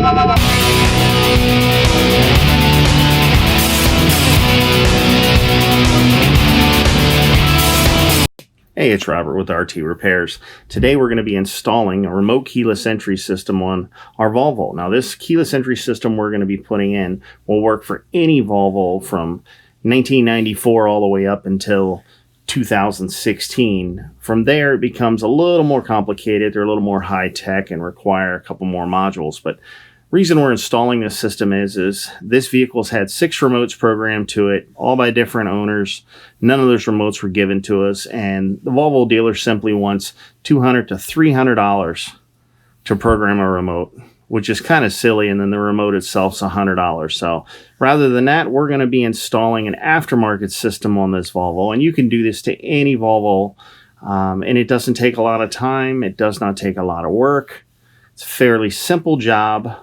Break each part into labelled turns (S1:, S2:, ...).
S1: Hey, it's Robert with RT Repairs. Today we're going to be installing a remote keyless entry system on our Volvo. Now this keyless entry system we're going to be putting in will work for any Volvo from 1994 all the way up until 2016. From there it becomes a little more complicated. They're a little more high tech and require a couple more modules. But reason we're installing this system is this vehicle's had 6 remotes programmed to it, all by different owners. None of those remotes were given to us, and the Volvo dealer simply wants $200 to $300 to program a remote, which is kind of silly, and then the remote itself's $100. So rather than that, we're going to be installing an aftermarket system on this Volvo, and you can do this to any Volvo, and it doesn't take a lot of time. It does not take a lot of work. It's a fairly simple job.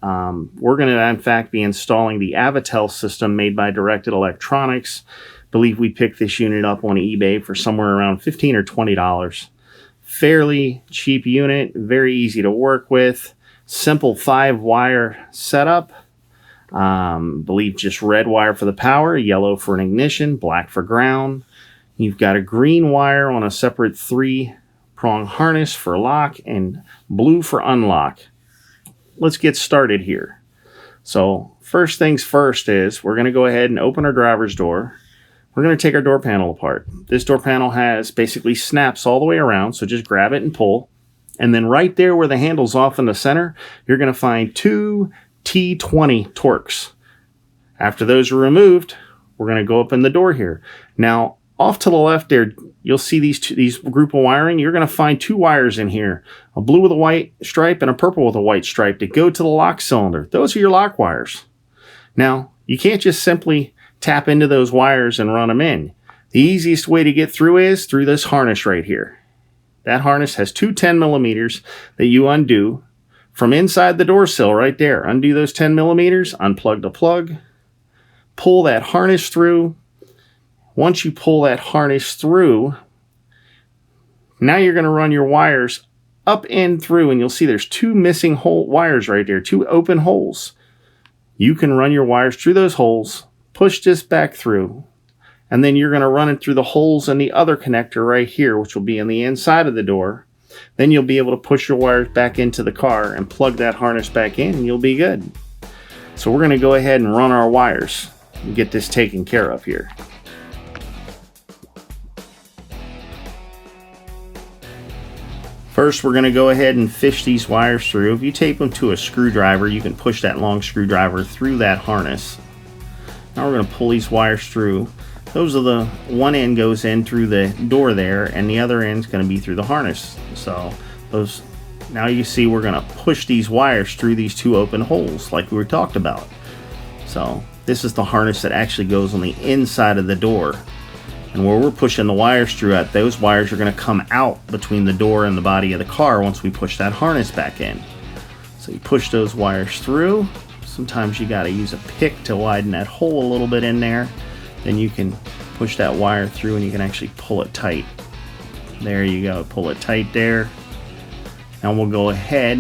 S1: We're going to, in fact, be installing the Avatel system made by Directed Electronics. I believe we picked this unit up on eBay for somewhere around $15 or $20. Fairly cheap unit, very easy to work with. Simple 5-wire setup. Believe just red wire for the power, yellow for an ignition, black for ground. You've got a green wire on a separate 3-prong harness for lock and blue for unlock. Let's get started here. So first things first is we're going to go ahead and open our driver's door. We're going to take our door panel apart. This door panel has basically snaps all the way around, so just grab it and pull. And then right there where the handle's off in the center, you're going to find 2 T20 Torx. After those are removed, we're going to go up in the door here. Now, off to the left there, you'll see these group of wiring. You're going to find 2 wires in here, a blue with a white stripe and a purple with a white stripe to go to the lock cylinder. Those are your lock wires. Now, you can't just simply tap into those wires and run them in. The easiest way to get through is through this harness right here. That harness has 2 10 millimeters that you undo from inside the door sill right there. Undo those 10 millimeters, unplug the plug, pull that harness through. Once you pull that harness through, now you're going to run your wires up and through, and you'll see there's 2 missing wires right there, 2 open holes. You can run your wires through those holes, push this back through, and then you're going to run it through the holes in the other connector right here, which will be on the inside of the door. Then you'll be able to push your wires back into the car and plug that harness back in, and you'll be good. So we're going to go ahead and run our wires and get this taken care of here. First, we're going to go ahead and fish these wires through. If you tape them to a screwdriver, you can push that long screwdriver through that harness. Now we're going to pull these wires through. Those are the one end goes in through the door there, and the other end is going to be through the harness. So now you see we're going to push these wires through these 2 open holes like we were talked about. So this is the harness that actually goes on the inside of the door. And where we're pushing the wires through at, those wires are going to come out between the door and the body of the car once we push that harness back in. So you push those wires through. Sometimes you got to use a pick to widen that hole a little bit in there. Then you can push that wire through and you can actually pull it tight. There you go, pull it tight there. Now we'll go ahead.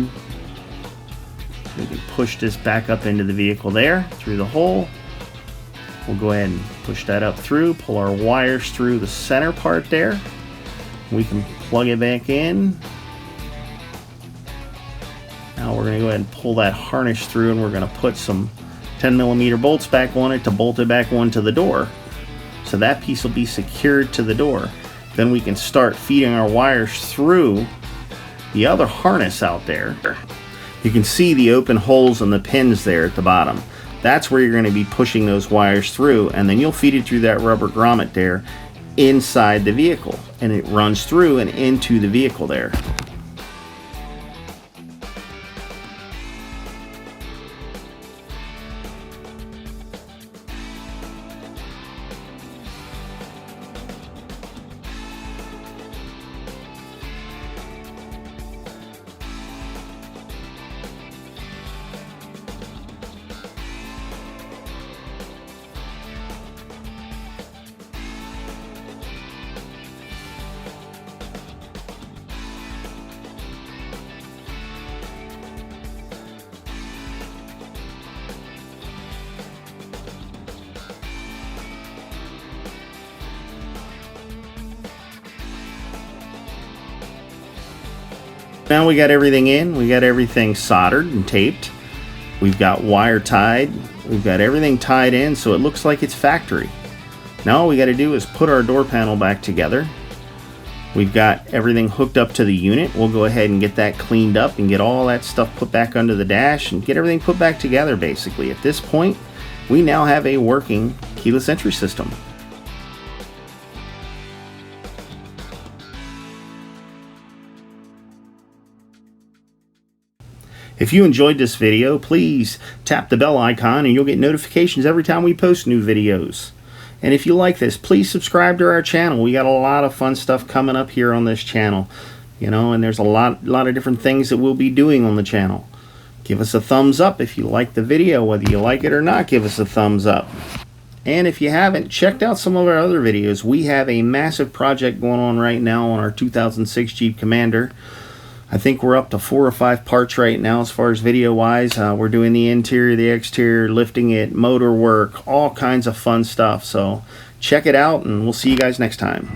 S1: We can push this back up into the vehicle there through the hole. We'll go ahead and push that up through, pull our wires through the center part there. We can plug it back in. Now we're going to go ahead and pull that harness through, and we're going to put some 10 millimeter bolts back on it to bolt it back onto the door. So that piece will be secured to the door. Then we can start feeding our wires through the other harness out there. You can see the open holes and the pins there at the bottom. That's where you're going to be pushing those wires through, and then you'll feed it through that rubber grommet there inside the vehicle, and it runs through and into the vehicle there. Now we got everything in, we got everything soldered and taped. We've got wire tied, we've got everything tied in so it looks like it's factory. Now all we got to do is put our door panel back together. We've got everything hooked up to the unit. We'll go ahead and get that cleaned up and get all that stuff put back under the dash and get everything put back together basically. At this point, we now have a working keyless entry system. If you enjoyed this video, please tap the bell icon and you'll get notifications every time we post new videos. And if you like this, please subscribe to our channel. We got a lot of fun stuff coming up here on this channel. And there's a lot of different things that we'll be doing on the channel. Give us a thumbs up if you like the video. Whether you like it or not, give us a thumbs up. And if you haven't checked out some of our other videos, we have a massive project going on right now on our 2006 Jeep Commander. I think we're up to 4 or 5 parts right now as far as video wise. We're doing the interior, the exterior, lifting it, motor work, all kinds of fun stuff. So check it out and we'll see you guys next time.